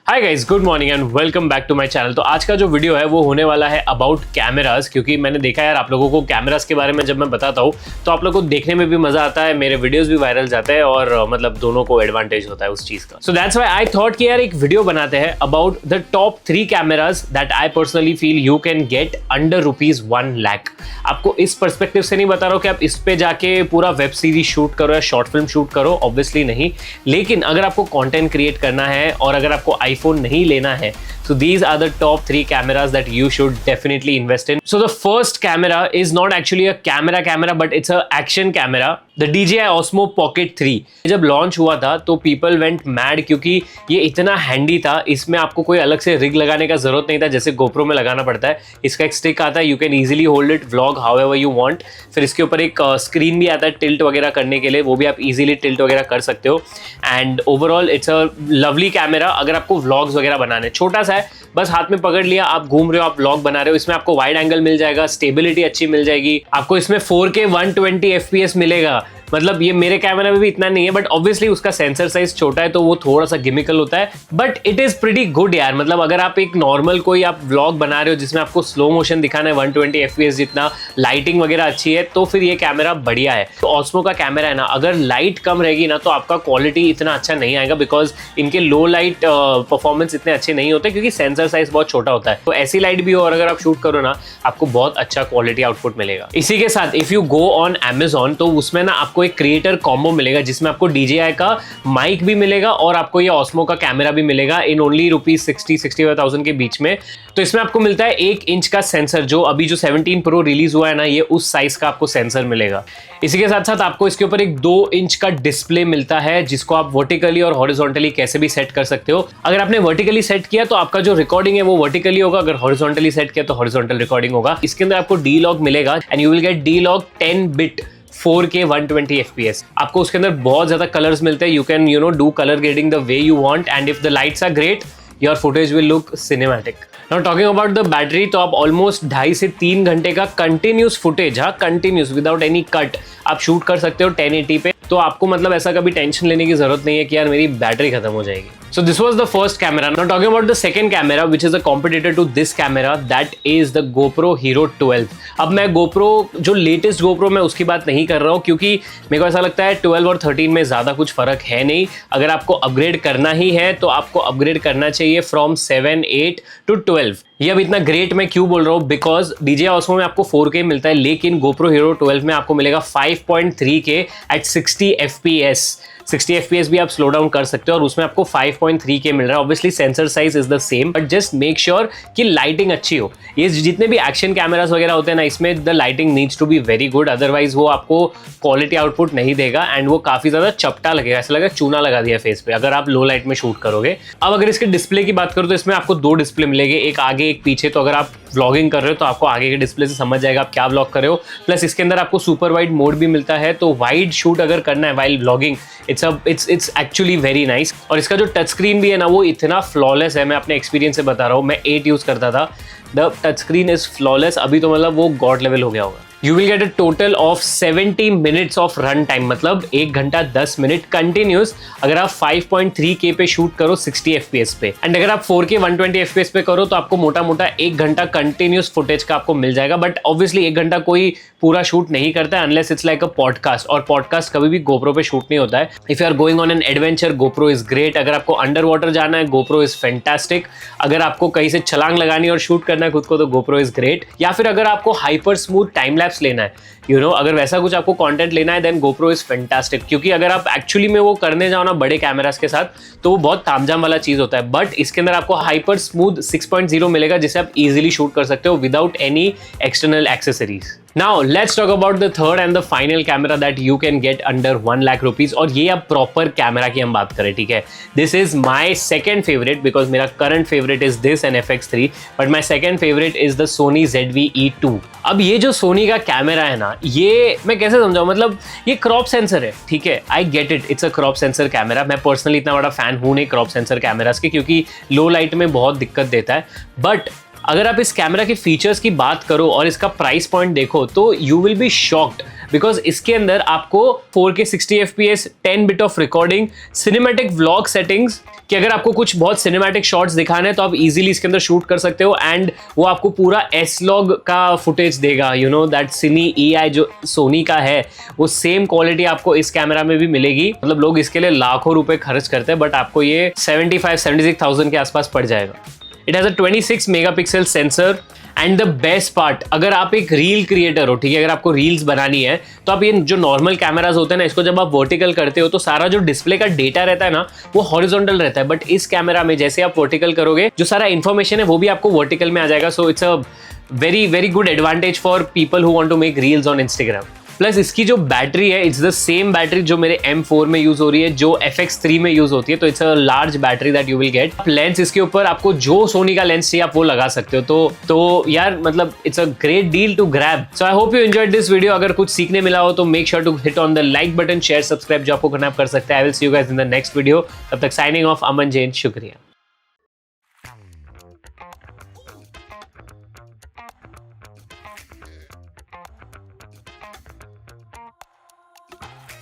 Hi guys, good morning and welcome back to my channel. तो आज का जो वीडियो है वो होने वाला है अबाउट कैमरास, क्योंकि मैंने देखा यार आप लोगों को कैमरास के बारे में जब मैं बताता हूँ तो आप लोगों को देखने में भी मजा आता है, मेरे वीडियोस भी वायरल जाते हैं और मतलब दोनों को एडवांटेज होता है उस चीज का। So that's why I thought कि यार एक वीडियो बनाते हैं about the top 3 cameras that I personally feel you can get under ₹1 lakh. आपको इस पर्सपेक्टिव से नहीं बता रहा हूँ कि आप इस पे जाके पूरा वेब सीरीज शूट करो या शॉर्ट फिल्म शूट करो, ऑब्वियसली नहीं। लेकिन अगर आपको कंटेंट क्रिएट करना है और अगर आपको आईफोन नहीं लेना है, so these are the top 3 cameras that you should definitely invest in. So the first camera is not actually a camera but it's a action camera, the DJI Osmo Pocket 3। जब launch हुआ था तो people went mad क्योंकि ये इतना handy था, इसमें आपको कोई अलग से रिग लगाने का जरूरत नहीं था जैसे GoPro में लगाना पड़ता है। इसका एक स्टिक आता है, you can easily hold it, vlog however you want. फिर इसके ऊपर एक स्क्रीन भी आता है टिल्ट वगैरह करने के लिए, वो भी आप इजीली टिल्ट वगैरह कर सकते हो। And overall it's a lovely camera अगर आपको व्लॉग्स वगैरह बनाने। छोटा सा है, बस हाथ में पकड़ लिया, आप घूम रहे हो, आप व्लॉग बना रहे हो। इसमें आपको वाइड एंगल मिल जाएगा, स्टेबिलिटी अच्छी मिल जाएगी, आपको इसमें 4K 120 FPS मिलेगा। मतलब ये मेरे कैमरा में भी इतना नहीं है, बट ऑब्वियसली उसका सेंसर साइज छोटा है तो वो थोड़ा सा गिमिकल होता है, but it is pretty good यार। मतलब अगर आप एक नॉर्मल कोई आप व्लॉग बना रहे हो जिसमें आपको स्लो मोशन दिखाना है 120 FPS जितना, लाइटिंग वगैरह अच्छी है, तो फिर ये कैमरा बढ़िया है। तो ऑस्मो का कैमरा है ना, अगर लाइट कम रहेगी ना तो आपका क्वालिटी इतना अच्छा नहीं आएगा, बिकॉज इनके लो लाइट परफॉर्मेंस इतने अच्छे नहीं होते क्योंकि सेंसर साइज बहुत छोटा होता है। तो ऐसी लाइट भी हो और अगर आप शूट करो ना, आपको बहुत अच्छा क्वालिटी आउटपुट मिलेगा। इसी के साथ if you go on Amazon तो उसमें ना आपको एक क्रिएटर कॉम्बो मिलेगा जिसमें आपको DJI का माइक भी मिलेगा और आपको ये ऑस्मो का कैमरा भी मिलेगा इन ओनली ₹60,000-65,000 के बीच में। तो इसमें आपको मिलता है 1 इंच का सेंसर, जो अभी जो 17 Pro रिलीज हुआ है ना, ये उस साइज का आपको सेंसर मिलेगा। इसी के साथ साथ आपको इसके ऊपर एक 2 इंच का डिस्प्ले मिलता है जिसको आप वर्टिकली और हॉरिजॉन्टली कैसे भी सेट कर सकते हो। अगर आपने वर्टिकली सेट किया तो आपका जो रिकॉर्डिंग है वो वर्टिकली होगा, अगर हॉरिजॉन्टली सेट किया तो हॉरिजॉन्टल रिकॉर्डिंग होगा। इसके अंदर आपको D-Log मिलेगा and you will get D-Log 10 bit 4K 120 FPS। आपको उसके अंदर बहुत ज्यादा कलर्स मिलते हैं, you can do colour grading the way you want and if the lights are great your footage will look cinematic. Now talking about the battery, तो आप almost 2.5 से 3 घंटे का continuous footage, continuous without any cut आप shoot कर सकते हो 1080 पे। तो आपको मतलब ऐसा कभी टेंशन लेने की जरूरत नहीं है कि यार मेरी बैटरी खत्म हो जाएगी। So this was the first camera. Now talking about the second camera, which is a competitor to this camera, that is the GoPro Hero 12। अब मैं GoPro जो लेटेस्ट GoPro मैं उसकी बात नहीं कर रहा हूँ क्योंकि मेरे को ऐसा लगता है 12 और 13 में ज़्यादा कुछ फ़र्क है नहीं। अगर आपको अपग्रेड करना ही है तो आपको अपग्रेड करना चाहिए फ्रॉम 7, 8 to 12। ये अब इतना ग्रेट मैं क्यों बोल रहा हूँ, बिकॉज DJI Osmo में आपको 4K मिलता है, लेकिन GoPro Hero 12 में आपको मिलेगा 5.3K at 60 FPS। 60 FPS भी आप स्लो डाउन कर सकते हो और उसमें आपको 5.3K मिल रहा है। Obviously sensor size is the same, but just make sure कि लाइटिंग अच्छी हो। ये जितने भी एक्शन कैमरास वगैरह होते हैं ना, इसमें the lighting needs to be very good, otherwise वो आपको क्वालिटी आउटपुट नहीं देगा एंड वो काफी ज्यादा चपटा लगेगा, ऐसा लगेगा चूना लगा दिया फेस पे अगर आप लो लाइट में शूट करोगे। अब अगर इसके डिस्प्ले की बात करो तो इसमें आपको 2 डिस्प्ले मिलेंगे, एक आगे एक पीछे। तो अगर आप व्लॉगिंग कर रहे हो तो आपको आगे के डिस्प्ले से समझ जाएगा आप क्या व्लॉग कर रहे हो। प्लस इसके अंदर आपको सुपर वाइड मोड भी मिलता है, तो वाइड शूट अगर करना है while vlogging, it's actually very nice. और इसका जो टच स्क्रीन भी है ना, वो इतना फ्लॉलेस है, मैं अपने एक्सपीरियंस से बता रहा हूँ। मैं 8 यूज करता था, the touch screen is flawless. अभी तो मतलब वो गॉड लेवल हो गया होगा। You will get a total of 70 minutes of run time, मतलब 1 घंटा 10 मिनट कंटिन्यूस अगर आप 5.3K पे शूट करो 60 FPS पे। एंड अगर आप 4K 120 FPS पे करो तो आपको मोटा मोटा 1 घंटा कंटिन्यूस फुटेज का आपको मिल जाएगा। बट ऑब्वियसली 1 घंटा कोई पूरा शूट नहीं करता है unless it's like a podcast, और पॉडकास्ट कभी भी GoPro पे शूट नहीं होता है। If you are going on an adventure, GoPro is great. अगर आपको अंडर वाटर जाना है, GoPro इज फैंटास्टिक। अगर आपको कहीं से छलांग लगानी और शूट करना है खुद को, तो GoPro इज ग्रेट। या फिर अगर आपको हाइपर स्मूथ टाइम लैप्स लेना है, अगर वैसा कुछ आपको कंटेंट लेना है, देन GoPro इज फैंटास्टिक। क्योंकि अगर आप एक्चुअली में वो करने जाओ ना बड़े कैमरास के साथ, तो वो बहुत तामझाम वाला चीज होता है। बट इसके अंदर आपको हाइपर स्मूथ 6.0 मिलेगा जिसे आप इजीली शूट कर सकते हो without any external accessories. Now let's talk about the third and the final camera that you can get under 1 lakh rupees। और ये अब प्रॉपर कैमरा की हम बात करें, ठीक है। This is my second favorite because मेरा current favorite is this NFX3, but my second favorite is the Sony ZV-E2। अब ये जो सोनी का कैमरा है ना, ये मैं कैसे समझाऊं, मतलब ये क्रॉप सेंसर है, ठीक है। I get it, it's a crop sensor camera. मैं पर्सनली इतना बड़ा फैन हूं नहीं क्रॉप सेंसर कैमरास के, क्योंकि लो लाइट में बहुत दिक्कत देता है। बट अगर आप इस कैमरा के फीचर्स की बात करो और इसका प्राइस पॉइंट देखो तो you will be shocked. Because इसके अंदर आपको 4K 60 FPS 10 bit of recording, cinematic vlog settings कि अगर आपको कुछ बहुत सिनेमैटिक शॉट्स दिखाने हैं तो आप इजीली इसके अंदर शूट कर सकते हो, एंड वो आपको पूरा S-Log का फुटेज देगा, यू नो दैट सिनी EI जो सोनी का है वो सेम क्वालिटी आपको इस कैमरा में भी मिलेगी। मतलब लोग इसके लिए लाखों रुपए खर्च करते हैं, बट आपको ये 76,000 के आसपास पड़ जाएगा। It has a 26 megapixel sensor, and the best part, अगर आप एक रील क्रिएटर हो, ठीक है, अगर आपको रील्स बनानी है तो आप ये जो नॉर्मल कैमराज होते हैं ना, इसको जब आप वर्टिकल करते हो तो सारा जो डिस्प्ले का डेटा रहता है ना वो हॉरिजॉन्टल रहता है, बट इस कैमरा में जैसे आप वर्टिकल करोगे जो सारा इन्फॉर्मेशन है वो भी आपको वर्टिकल में आ जाएगा। So it's a very very good advantage for people who want to make reels on Instagram. Plus इसकी जो बैटरी है, इट्स द सेम बैटरी जो मेरे M4 में यूज हो रही है, जो FX3 में यूज होती है, तो it's a large battery that you will get. Lens इसके ऊपर आपको जो सोनी का लेंस चाहिए आप वो लगा सकते हो, तो यार मतलब it's a great deal to grab. So I hope you enjoyed this video. अगर कुछ सीखने मिला हो तो make sure to hit on the like button, share, subscribe जो आपको करना आप कर सकते हैं। I will see you guys in the next video. तब तक साइनिंग ऑफ, अमन जैन, शुक्रिया।